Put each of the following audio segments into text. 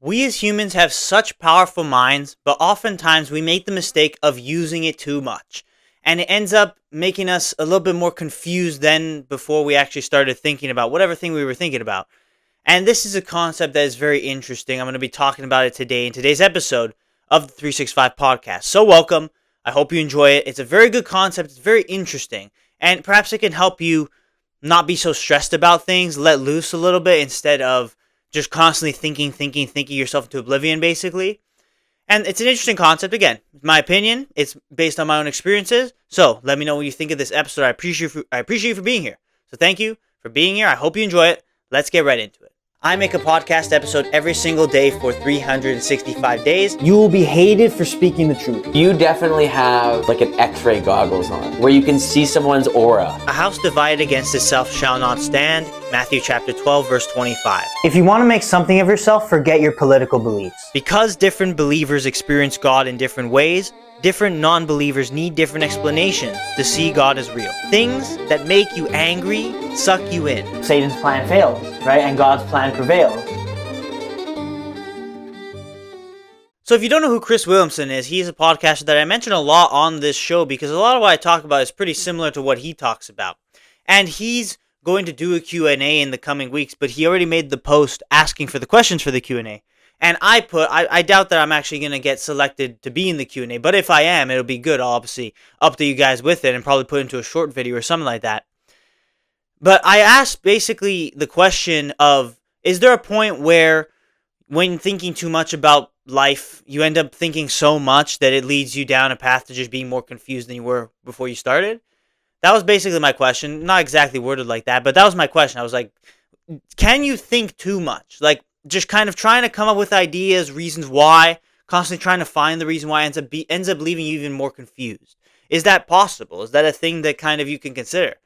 We as humans have such powerful minds, but oftentimes we make the mistake of using it too much. And it ends up making us a little bit more confused than before we actually started thinking about whatever thing we were thinking about. And this is a concept that is very interesting. I'm going to be talking about it today in today's episode of the 365 podcast. So welcome. I hope you enjoy it. It's a very good concept. It's very interesting. And perhaps it can help you not be so stressed about things, let loose a little bit instead of just constantly thinking yourself into oblivion, basically. And it's an interesting concept. Again, my opinion. It's based on my own experiences. So let me know what you think of this episode. I appreciate you for being here. So thank you for being here. I hope you enjoy it. Let's get right into it. I make a podcast episode every single day for 365 days. You will be hated for speaking the truth. You definitely have like an X-ray goggles on, where you can see someone's aura. A house divided against itself shall not stand. Matthew chapter 12, verse 25. If you want to make something of yourself, forget your political beliefs. Because different believers experience God in different ways, different non-believers need different explanations to see God as real. Things that make you angry suck you in. Satan's plan fails, right? And God's plan prevails. So if you don't know who Chris Williamson is, he's a podcaster that I mention a lot on this show because a lot of what I talk about is pretty similar to what he talks about. And he's going to do a Q&A in the coming weeks, but he already made the post asking for the questions for the Q&A. And I doubt that I'm actually going to get selected to be in the Q&A, but if I am, it'll be good. I'll obviously update you guys with it and probably put it into a short video or something like that. But I asked basically the question of, is there a point where when thinking too much about life, you end up thinking so much that it leads you down a path to just being more confused than you were before you started? That was basically my question. Not exactly worded like that, but that was my question. I was like, can you think too much? Like, just kind of trying to come up with ideas, reasons why, constantly trying to find the reason why ends up leaving you even more confused. Is that possible? Is that a thing that kind of you can consider?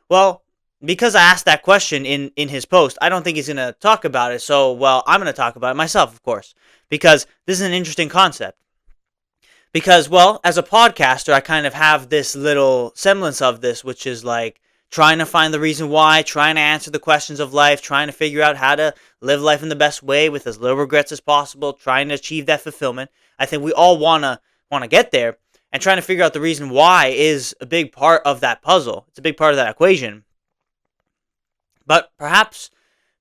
Well, because I asked that question in his post, I don't think he's going to talk about it. So, well, I'm going to talk about it myself, of course, because this is an interesting concept. Because, well, as a podcaster, I kind of have this little semblance of this, which is like trying to find the reason why, trying to answer the questions of life, trying to figure out how to live life in the best way with as little regrets as possible, trying to achieve that fulfillment. I think we all want to get there, and trying to figure out the reason why is a big part of that puzzle. It's a big part of that equation. But perhaps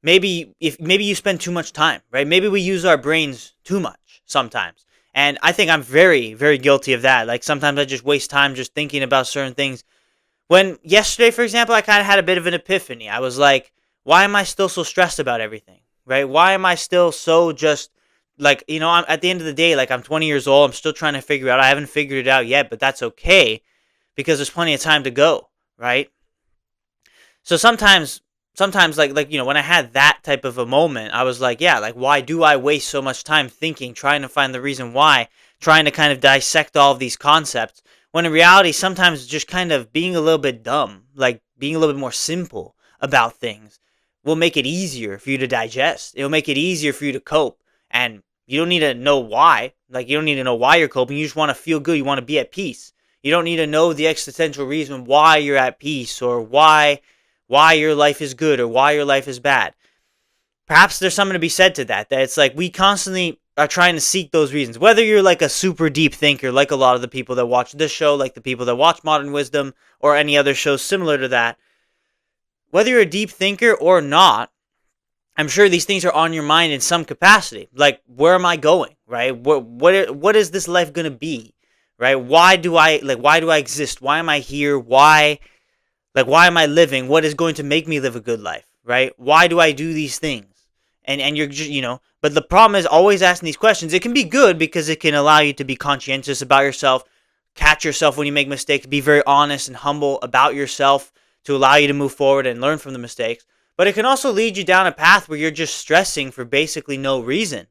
maybe you spend too much time, right? Maybe we use our brains too much sometimes. And I think I'm very, very guilty of that. Like sometimes I just waste time just thinking about certain things. When yesterday, for example, I kind of had a bit of an epiphany. I was like, why am I still so stressed about everything, right? Why am I still so just like, I'm at the end of the day, like I'm 20 years old. I'm still trying to figure out. I haven't figured it out yet, but that's okay because there's plenty of time to go, right? So sometimes like when I had that type of a moment, I was like, yeah, like why do I waste so much time thinking, trying to find the reason why, trying to kind of dissect all of these concepts, when in reality sometimes just kind of being a little bit dumb, like being a little bit more simple about things will make it easier for you to digest. It'll make it easier for you to cope, and you don't need to know why. Like you don't need to know why you're coping. You just want to feel good. You want to be at peace. You don't need to know the existential reason why you're at peace or why your life is good or why your life is bad. Perhaps there's something to be said to that it's like we constantly are trying to seek those reasons. Whether you're like a super deep thinker, like a lot of the people that watch this show, like the people that watch Modern Wisdom or any other shows similar to that, whether you're a deep thinker or not, I'm sure these things are on your mind in some capacity. Like, where am I going, right? What is this life going to be, right? Why do I exist? Why am I here? Why am I living? What is going to make me live a good life, right? Why do I do these things? And you're just, but the problem is always asking these questions. It can be good because it can allow you to be conscientious about yourself, catch yourself when you make mistakes, be very honest and humble about yourself to allow you to move forward and learn from the mistakes. But it can also lead you down a path where you're just stressing for basically no reason.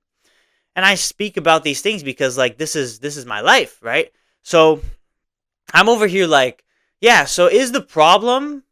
And I speak about these things because like this is my life, right? So I'm over here like, yeah, so is the problem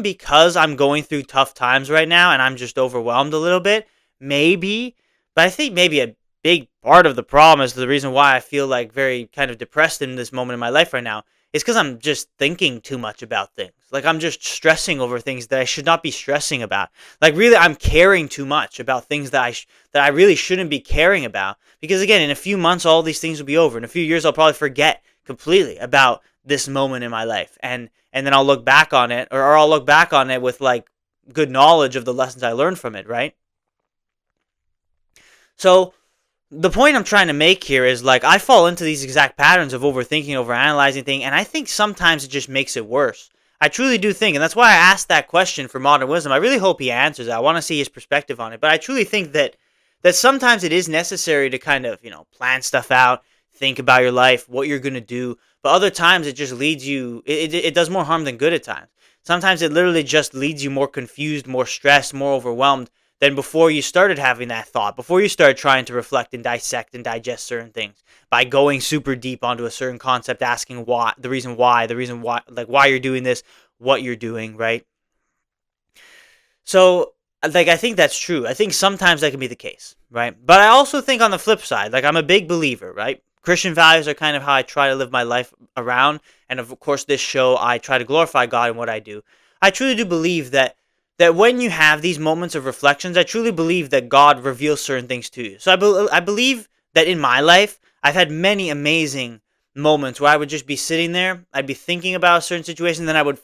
because I'm going through tough times right now and I'm just overwhelmed a little bit? Maybe. But I think maybe a big part of the problem is the reason why I feel like very kind of depressed in this moment in my life right now it's because I'm just thinking too much about things. Like I'm just stressing over things that I should not be stressing about. Like really, I'm caring too much about things that I really shouldn't be caring about. Because again, in a few months, all these things will be over. In a few years, I'll probably forget completely about this moment in my life, and then I'll look back on it, or I'll look back on it with like good knowledge of the lessons I learned from it, right? So the point I'm trying to make here is like I fall into these exact patterns of overthinking, overanalyzing things, and I think sometimes it just makes it worse. I truly do think, and that's why I asked that question for Modern Wisdom. I really hope he answers it. I want to see his perspective on it. But I truly think that sometimes it is necessary to kind of, plan stuff out, think about your life, what you're going to do. But other times it just leads you, it does more harm than good at times. Sometimes it literally just leads you more confused, more stressed, more overwhelmed than before you started having that thought, before you started trying to reflect and dissect and digest certain things by going super deep onto a certain concept, asking why, the reason why, like why you're doing this, what you're doing, right? So, like, I think that's true. I think sometimes that can be the case, right? But I also think on the flip side, like, I'm a big believer, right? Christian values are kind of how I try to live my life around. And of course, this show, I try to glorify God in what I do. I truly do believe that when you have these moments of reflections, I truly believe that God reveals certain things to you. So I believe that in my life, I've had many amazing moments where I would just be sitting there, I'd be thinking about a certain situation, then I'd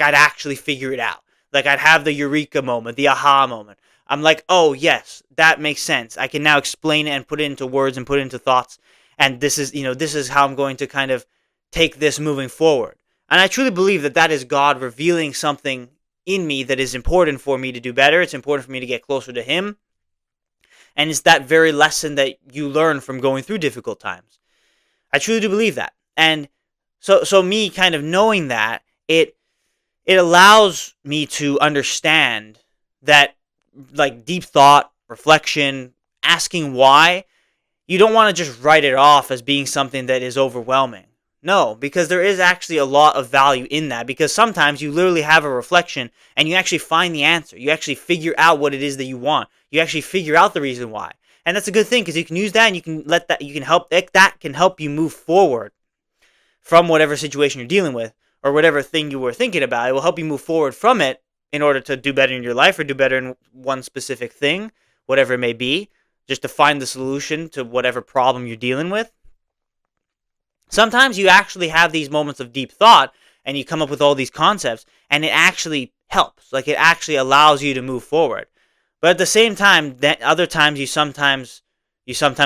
actually figure it out. Like I'd have the eureka moment, the aha moment. I'm like, oh yes, that makes sense. I can now explain it and put it into words and put it into thoughts. And this is how I'm going to kind of take this moving forward. And I truly believe that that is God revealing something in me that is important for me to do better. It's important for me to get closer to Him. And it's that very lesson that you learn from going through difficult times. I truly do believe that. And so me kind of knowing that, it allows me to understand that, like, deep thought, reflection, asking why, you don't want to just write it off as being something that is overwhelming. No, because there is actually a lot of value in that, because sometimes you literally have a reflection and you actually find the answer. You actually figure out what it is that you want. You actually figure out the reason why. And that's a good thing, because you can use that and that can help you move forward from whatever situation you're dealing with or whatever thing you were thinking about. It will help you move forward from it in order to do better in your life or do better in one specific thing, whatever it may be, just to find the solution to whatever problem you're dealing with. Sometimes you actually have these moments of deep thought and you come up with all these concepts and it actually helps. Like, it actually allows you to move forward. But at the same time, that other times you sometimes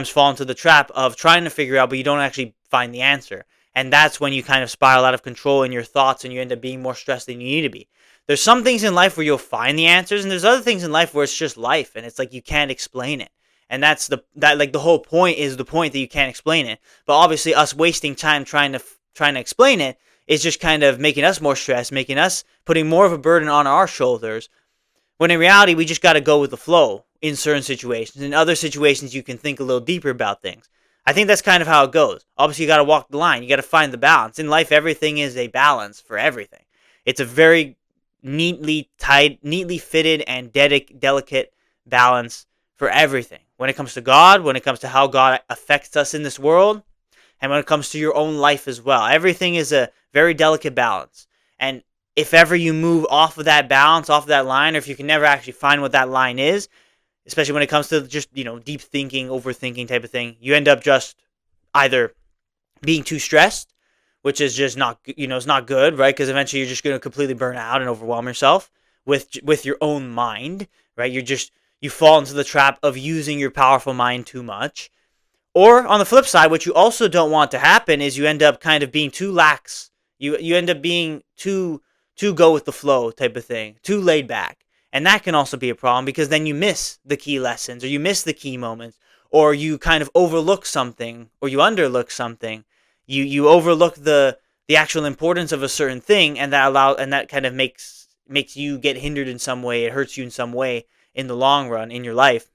fall into the trap of trying to figure out, but you don't actually find the answer. And that's when you kind of spiral out of control in your thoughts and you end up being more stressed than you need to be. There's some things in life where you'll find the answers, and there's other things in life where it's just life and it's like you can't explain it. And that's the whole point is the point that you can't explain it. But obviously us wasting time trying to explain it is just kind of making us more stressed, making us putting more of a burden on our shoulders. When in reality, we just got to go with the flow in certain situations. In other situations, you can think a little deeper about things. I think that's kind of how it goes. Obviously, you got to walk the line. You got to find the balance. In life, everything is a balance for everything. It's a very neatly fitted and delicate balance for everything. When it comes to God, when it comes to how God affects us in this world, and when it comes to your own life as well. Everything is a very delicate balance. And if ever you move off of that balance, off of that line, or if you can never actually find what that line is, especially when it comes to just, deep thinking, overthinking type of thing, you end up just either being too stressed, which is just not, it's not good, right? Because eventually you're just going to completely burn out and overwhelm yourself with your own mind, right? You fall into the trap of using your powerful mind too much. Or on the flip side, what you also don't want to happen is you end up kind of being too lax. You end up being too go with the flow type of thing, too laid back. And that can also be a problem, because then you miss the key lessons, or you miss the key moments, or you kind of overlook something, or you underlook something. You overlook the actual importance of a certain thing, and that kind of makes you get hindered in some way. It hurts you in some way in the long run in your life.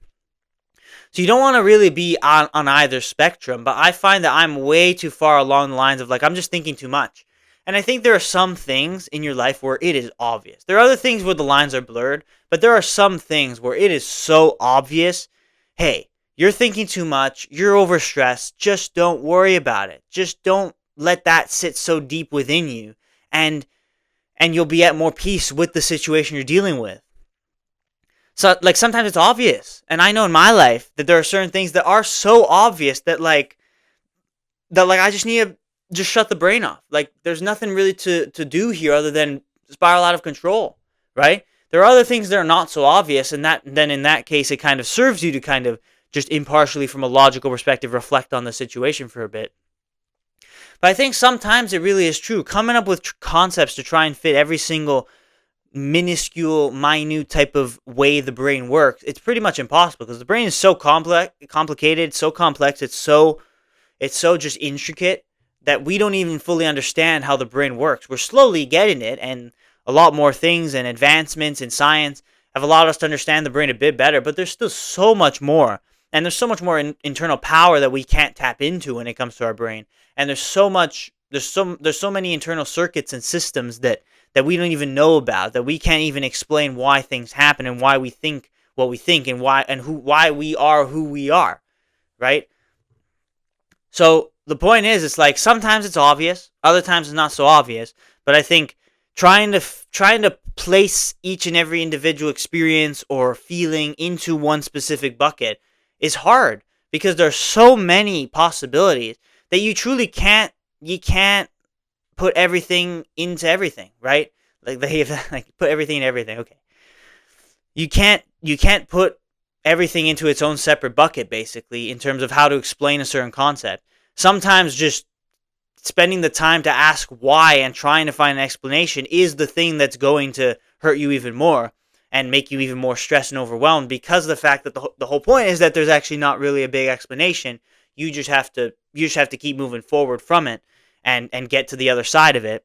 So you don't want to really be on either spectrum, but I find that I'm way too far along the lines of, like, I'm just thinking too much. And I think there are some things in your life where it is obvious. There are other things where the lines are blurred, but there are some things where it is so obvious. Hey, you're thinking too much. You're overstressed. Just don't worry about it. Just don't let that sit so deep within you, and you'll be at more peace with the situation you're dealing with. So like sometimes it's obvious, and I know in my life that there are certain things that are so obvious that I just need to just shut the brain off. Like there's nothing really to do here other than spiral out of control, right? There are other things that are not so obvious, and then in that case it kind of serves you to kind of just impartially from a logical perspective reflect on the situation for a bit. But I think sometimes it really is true. Coming up with concepts to try and fit every single minuscule, minute type of way the brain works, it's pretty much impossible because the brain is so complicated, so complex, it's so just intricate that we don't even fully understand how the brain works. We're slowly getting it, and a lot more things and advancements in science have allowed us to understand the brain a bit better, but there's still so much more. And there's so much more internal power that we can't tap into when it comes to our brain. And there's so many internal circuits and systems that we don't even know about, that we can't even explain why things happen and why we think what we think and why we are who we are, right? So the point is, it's like sometimes it's obvious, other times it's not so obvious. But I think trying to place each and every individual experience or feeling into one specific bucket is hard because there's so many possibilities that you truly can't put everything into everything, right? Like they like put everything in everything. Okay, you can't put everything into its own separate bucket, basically, in terms of how to explain a certain concept. Sometimes just spending the time to ask why and trying to find an explanation is the thing that's going to hurt you even more and make you even more stressed and overwhelmed, because of the fact that the whole point is that there's actually not really a big explanation. You just have to keep moving forward from it and get to the other side of it.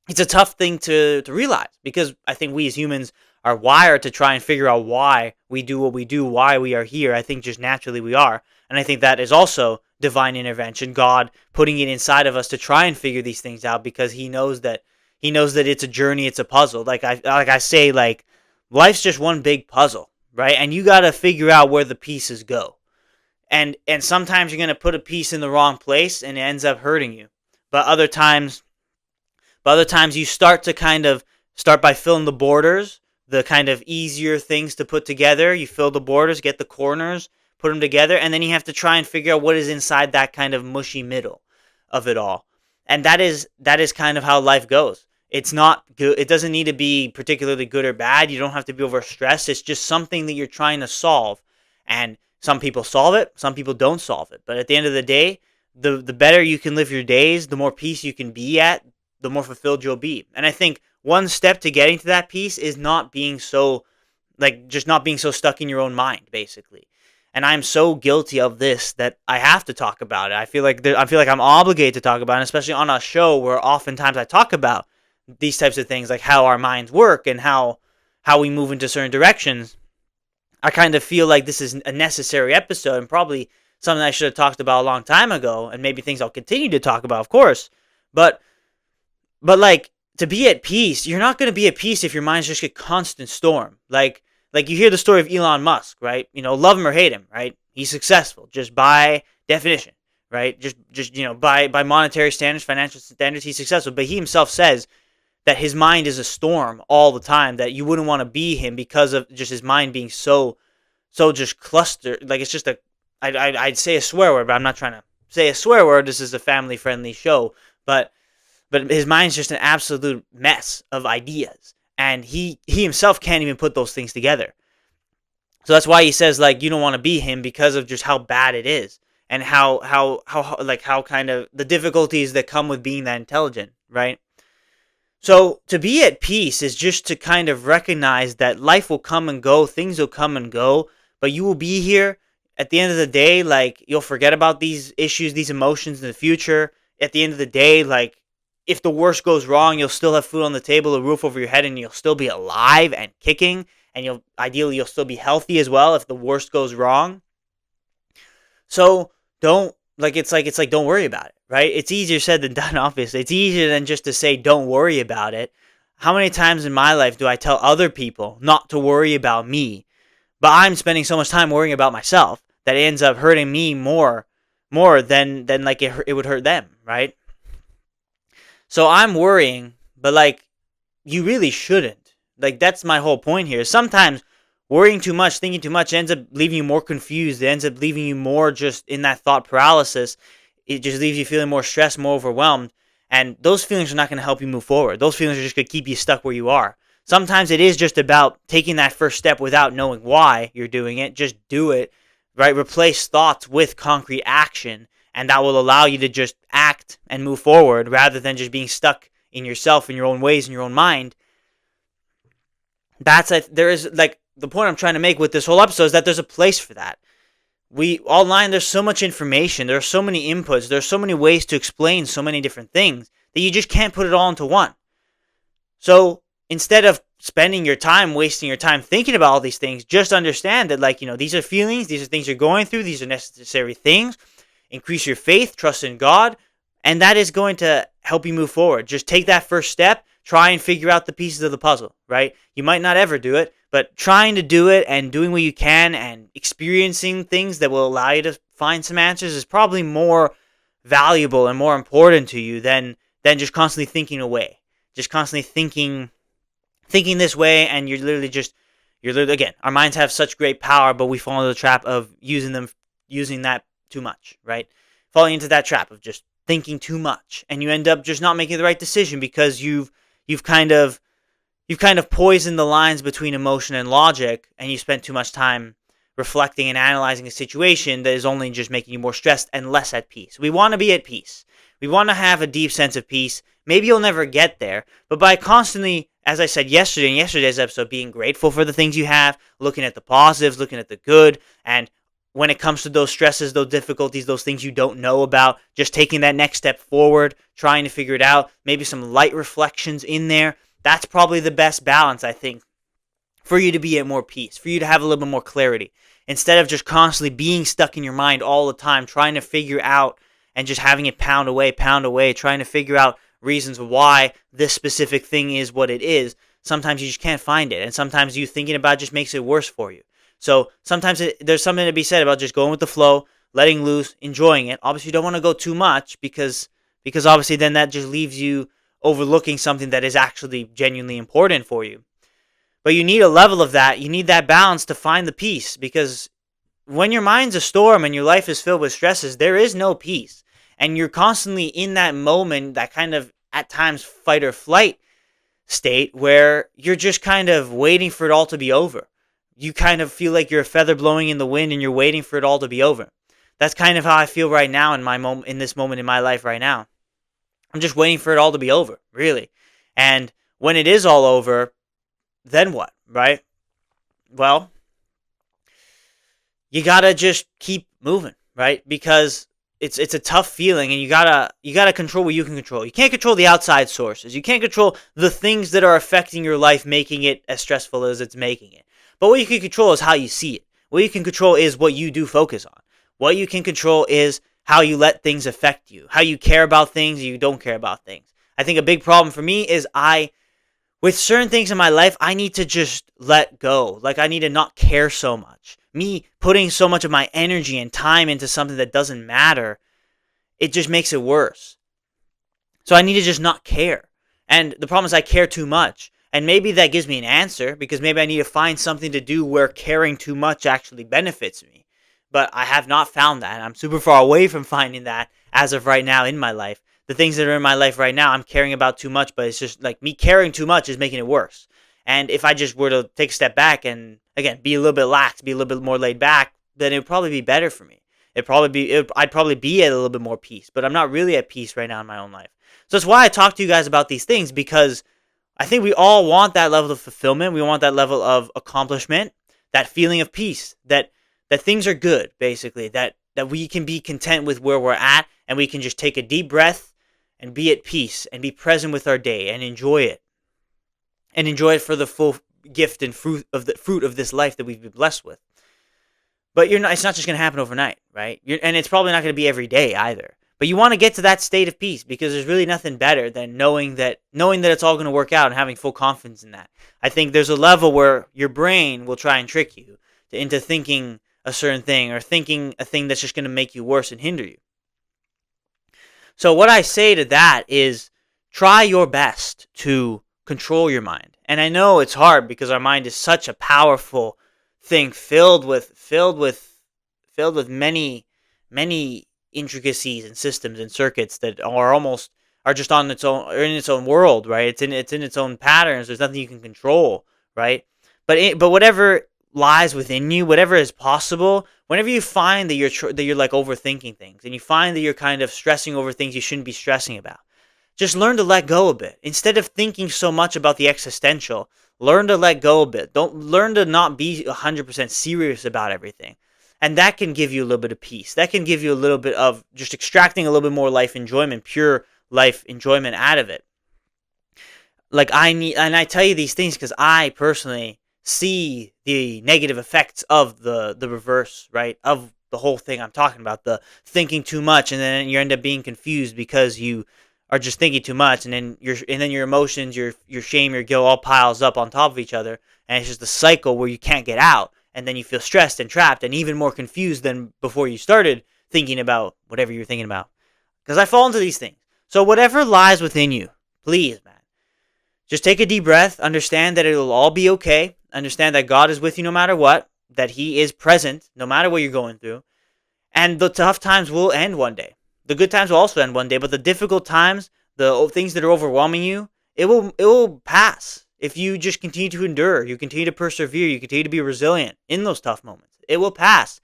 It's a tough thing to realize, because I think we as humans are wired to try and figure out why we do what we do, why we are here. I think just naturally we are. And I think that is also divine intervention, God putting it inside of us to try and figure these things out, because he knows that it's a journey, it's a puzzle. Like I say, like life's just one big puzzle, right? And you got to figure out where the pieces go. And sometimes you're going to put a piece in the wrong place and it ends up hurting you. But other times you start by filling the borders, the kind of easier things to put together. You fill the borders, get the corners, put them together, and then you have to try and figure out what is inside that kind of mushy middle of it all. And that is kind of how life goes. It's not good. It doesn't need to be particularly good or bad. You don't have to be overstressed. It's just something that you're trying to solve. And some people solve it, some people don't solve it. But at the end of the day, the better you can live your days, the more peace you can be at, the more fulfilled you'll be. And I think one step to getting to that peace is not being so stuck in your own mind, basically. And I'm so guilty of this that I have to talk about it. I feel like I'm obligated to talk about it, especially on a show where oftentimes I talk about these types of things, like how our minds work and how we move into certain directions. I kind of feel like this is a necessary episode and probably something I should have talked about a long time ago, and maybe things I'll continue to talk about, of course. But like, to be at peace, you're not going to be at peace if your mind's just a constant storm. Like you hear the story of Elon Musk, right? You know, love him or hate him, right? He's successful just by definition, right? Just by monetary standards, financial standards, he's successful. But he himself says that his mind is a storm all the time, that you wouldn't want to be him because of just his mind being so just clustered. Like, it's just I'd say a swear word, but I'm not trying to say a swear word. This is a family-friendly show. But his mind's just an absolute mess of ideas. And he himself can't even put those things together. So that's why he says, like, you don't want to be him, because of just how bad it is. And how kind of the difficulties that come with being that intelligent, right? So to be at peace is just to kind of recognize that life will come and go, things will come and go, but you will be here. At the end of the day, like, you'll forget about these issues, these emotions in the future. At the end of the day, like, if the worst goes wrong, you'll still have food on the table, a roof over your head, and you'll still be alive and kicking, and you'll still be healthy as well if the worst goes wrong. So don't worry about it, right? It's easier said than done, obviously. It's easier than just to say don't worry about it. How many times in my life do I tell other people not to worry about me, but I'm spending so much time worrying about myself that it ends up hurting me more more than like it would hurt them, right? So I'm worrying, but like you really shouldn't. Like that's my whole point here. Sometimes worrying too much, thinking too much ends up leaving you more confused. It ends up leaving you more just in that thought paralysis. It just leaves you feeling more stressed, more overwhelmed. And those feelings are not going to help you move forward. Those feelings are just going to keep you stuck where you are. Sometimes it is just about taking that first step without knowing why you're doing it. Just do it, right? Replace thoughts with concrete action, and that will allow you to just act and move forward rather than just being stuck in yourself, in your own ways, in your own mind. There is like the point I'm trying to make with this whole episode is that there's a place for that. We online, there's so much information, there are so many inputs, there's so many ways to explain so many different things that you just can't put it all into one. So instead of spending your time, wasting your time thinking about all these things, just understand that, like, these are feelings, these are things you're going through, these are necessary things. Increase your faith, trust in God, and that is going to help you move forward. Just take that first step, try and figure out the pieces of the puzzle, right? You might not ever do it, but trying to do it and doing what you can and experiencing things that will allow you to find some answers is probably more valuable and more important to you than just constantly thinking away. Just constantly thinking this way, and you're literally, again, our minds have such great power, but we fall into the trap of using that too much, right? Falling into that trap of just thinking too much, and you end up just not making the right decision because you've kind of poisoned the lines between emotion and logic, and you spent too much time reflecting and analyzing a situation that is only just making you more stressed and less at peace. We want to be at peace. We want to have a deep sense of peace. Maybe you'll never get there, but by constantly, as I said yesterday in yesterday's episode, being grateful for the things you have, looking at the positives, looking at the good, and when it comes to those stresses, those difficulties, those things you don't know about, just taking that next step forward, trying to figure it out, maybe some light reflections in there. That's probably the best balance, I think, for you to be at more peace, for you to have a little bit more clarity, instead of just constantly being stuck in your mind all the time, trying to figure out and just having it pound away, trying to figure out reasons why this specific thing is what it is. Sometimes you just can't find it, and sometimes you thinking about it just makes it worse for you. So sometimes there's something to be said about just going with the flow, letting loose, enjoying it. Obviously, you don't want to go too much because obviously then that just leaves you overlooking something that is actually genuinely important for you. But you need a level of that. You need that balance to find the peace, because when your mind's a storm and your life is filled with stresses, there is no peace. And you're constantly in that moment, that kind of at times fight or flight state where you're just kind of waiting for it all to be over. You kind of feel like you're a feather blowing in the wind and you're waiting for it all to be over. That's kind of how I feel right now in this moment in my life right now. I'm just waiting for it all to be over, really. And when it is all over, then what, right? Well, you gotta just keep moving, right? Because it's a tough feeling, and you gotta control what you can control. You can't control the outside sources. You can't control the things that are affecting your life, making it as stressful as it's making it. But what you can control is how you see it. What you can control is what you do focus on. What you can control is how you let things affect you, how you care about things, you don't care about things. I think a big problem for me is with certain things in my life, I need to just let go. Like, I need to not care so much. Me putting so much of my energy and time into something that doesn't matter, it just makes it worse. So I need to just not care. And the problem is I care too much. And maybe that gives me an answer, because maybe I need to find something to do where caring too much actually benefits me. But I have not found that. I'm super far away from finding that as of right now in my life. The things that are in my life right now, I'm caring about too much, but it's just like me caring too much is making it worse. And if I just were to take a step back and, again, be a little bit lax, be a little bit more laid back, then it would probably be better for me. I'd probably be at a little bit more peace, but I'm not really at peace right now in my own life. So that's why I talk to you guys about these things, because I think we all want that level of fulfillment. We want that level of accomplishment, that feeling of peace, that things are good, basically, that we can be content with where we're at, and we can just take a deep breath and be at peace and be present with our day and enjoy it. And enjoy it for the full gift and fruit of this life that we've been blessed with. But it's not just going to happen overnight, right? And it's probably not going to be every day either. But you want to get to that state of peace, because there's really nothing better than knowing that it's all going to work out and having full confidence in that. I think there's a level where your brain will try and trick you into thinking a certain thing or thinking a thing that's just going to make you worse and hinder you. So what I say to that is try your best to control your mind. And I know it's hard because our mind is such a powerful thing filled with many intricacies and systems and circuits that are just on its own, or in its own world, right? It's in its own patterns. There's nothing you can control, right? But whatever lies within you, whatever is possible, whenever you find that you're like overthinking things, and you find that you're kind of stressing over things you shouldn't be stressing about, just learn to let go a bit. Instead of thinking so much about the existential, learn to let go a bit. Don't learn to not be 100% serious about everything. And that can give you a little bit of peace. That can give you a little bit of just extracting a little bit more life enjoyment, pure life enjoyment out of it. Like I tell you these things because I personally see the negative effects of the reverse, right? Of the whole thing I'm talking about, the thinking too much, and then you end up being confused because you are just thinking too much, and then your emotions, your shame, your guilt all piles up on top of each other, and it's just a cycle where you can't get out, and then you feel stressed and trapped and even more confused than before you started thinking about whatever you're thinking about. Because I fall into these things. So whatever lies within you, please, man, just take a deep breath, understand that it'll all be okay, understand that God is with you no matter what, that He is present no matter what you're going through, and the tough times will end one day. The good times will also end one day, but the difficult times, the things that are overwhelming you, it will pass. If you just continue to endure, you continue to persevere, you continue to be resilient in those tough moments, it will pass.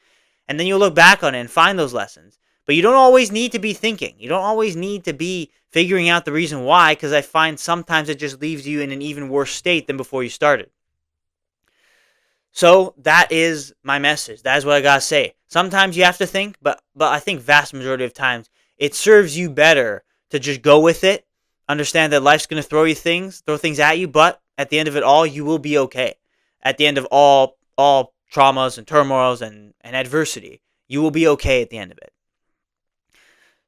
And then you'll look back on it and find those lessons. But you don't always need to be thinking. You don't always need to be figuring out the reason why, because I find sometimes it just leaves you in an even worse state than before you started. So that is my message. That is what I gotta say. Sometimes you have to think, but I think vast majority of times it serves you better to just go with it. Understand that life's gonna throw things at you, but at the end of it all, you will be okay. At the end of all traumas and turmoils and adversity, you will be okay at the end of it.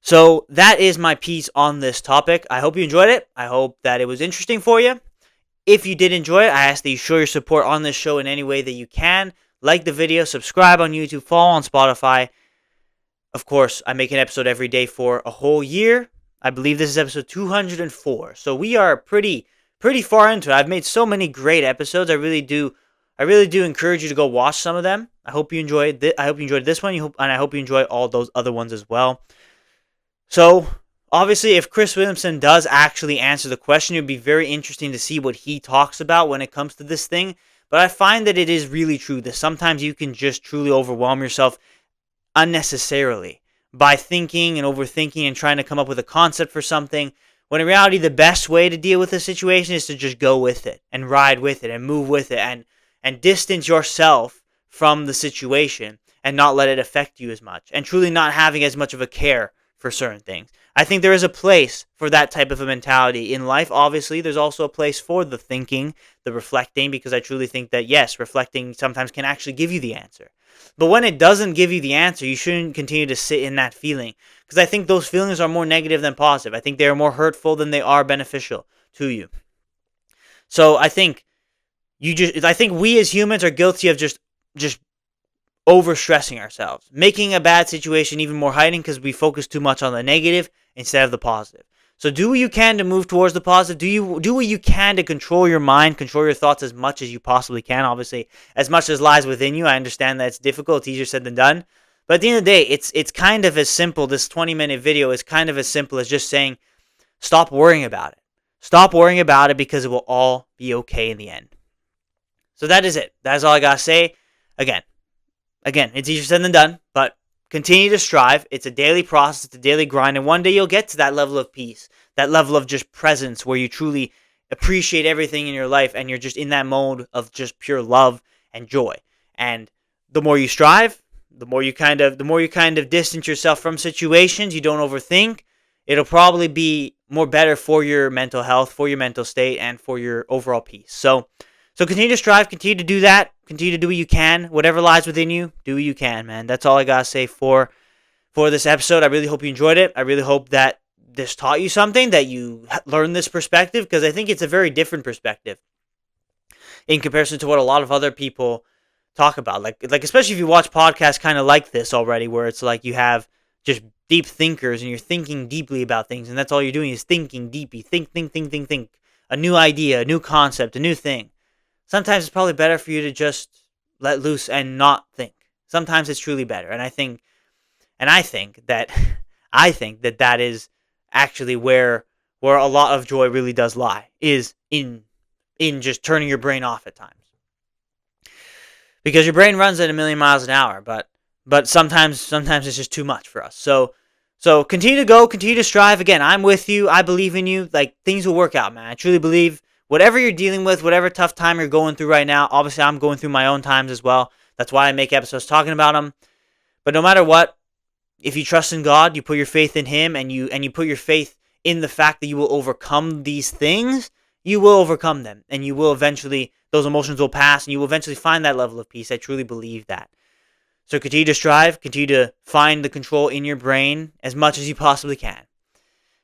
So that is my piece on this topic. I hope you enjoyed it. I hope that it was interesting for you. If you did enjoy it, I ask that you show your support on this show in any way that you can. Like the video, subscribe on YouTube, follow on Spotify. Of course, I make an episode every day for a whole year. I believe this is episode 204. So we are pretty far into it. I've made so many great episodes. I really do encourage you to go watch some of them. I hope you enjoyed this one, and I hope you enjoy all those other ones as well. So, obviously, if Chris Williamson does actually answer the question, it would be very interesting to see what he talks about when it comes to this thing. But I find that it is really true that sometimes you can just truly overwhelm yourself unnecessarily by thinking and overthinking and trying to come up with a concept for something, when in reality the best way to deal with the situation is to just go with it and ride with it and move with it and distance yourself from the situation and not let it affect you as much, and truly not having as much of a care for certain things. I think there is a place for that type of a mentality in life. Obviously, there's also a place for the thinking, the reflecting, because I truly think that, yes, reflecting sometimes can actually give you the answer. But when it doesn't give you the answer, you shouldn't continue to sit in that feeling, because I think those feelings are more negative than positive. I think they are more hurtful than they are beneficial to you. So I think we as humans are guilty of just overstressing ourselves, making a bad situation even more heightened because we focus too much on the negative instead of the positive. So do what you can to move towards the positive. Do what you can to control your mind, control your thoughts as much as you possibly can. Obviously, as much as lies within you. I understand that it's difficult, it's easier said than done. But at the end of the day, it's kind of as simple. This 20-minute video is kind of as simple as just saying, stop worrying about it. Stop worrying about it, because it will all be okay in the end. So that is it. That is all I gotta say. Again, it's easier said than done, but continue to strive. It's a daily process, it's a daily grind, and one day you'll get to that level of peace, that level of just presence where you truly appreciate everything in your life and you're just in that mode of just pure love and joy. And the more you strive, the more you kind of distance yourself from situations, you don't overthink, it'll probably be more better for your mental health, for your mental state, and for your overall peace. So continue to strive, continue to do that, continue to do what you can, whatever lies within you, do what you can, man. That's all I gotta say for this episode. I really hope you enjoyed it. I really hope that this taught you something, that you learned this perspective, because I think it's a very different perspective in comparison to what a lot of other people talk about. Like especially if you watch podcasts kind of like this already, where it's like you have just deep thinkers and you're thinking deeply about things, and that's all you're doing is thinking deeply. Think. A new idea, a new concept, a new thing. Sometimes it's probably better for you to just let loose and not think. Sometimes it's truly better, and I think that that is actually where a lot of joy really does lie, is in just turning your brain off at times. Because your brain runs at 1,000,000 miles an hour, but sometimes it's just too much for us. So continue to go, continue to strive. Again, I'm with you. I believe in you. Like, things will work out, man. I truly believe whatever you're dealing with, whatever tough time you're going through right now. Obviously, I'm going through my own times as well. That's why I make episodes talking about them. But no matter what, if you trust in God, you put your faith in Him, and you put your faith in the fact that you will overcome these things, you will overcome them, and you will eventually, those emotions will pass, and you will eventually find that level of peace. I truly believe that. So continue to strive, continue to find the control in your brain as much as you possibly can.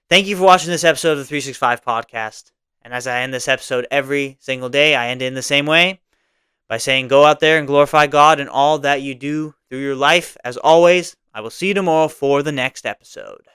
Thank you for watching this episode of the 365 Podcast. And as I end this episode every single day, I end it in the same way, by saying, go out there and glorify God in all that you do through your life. As always, I will see you tomorrow for the next episode.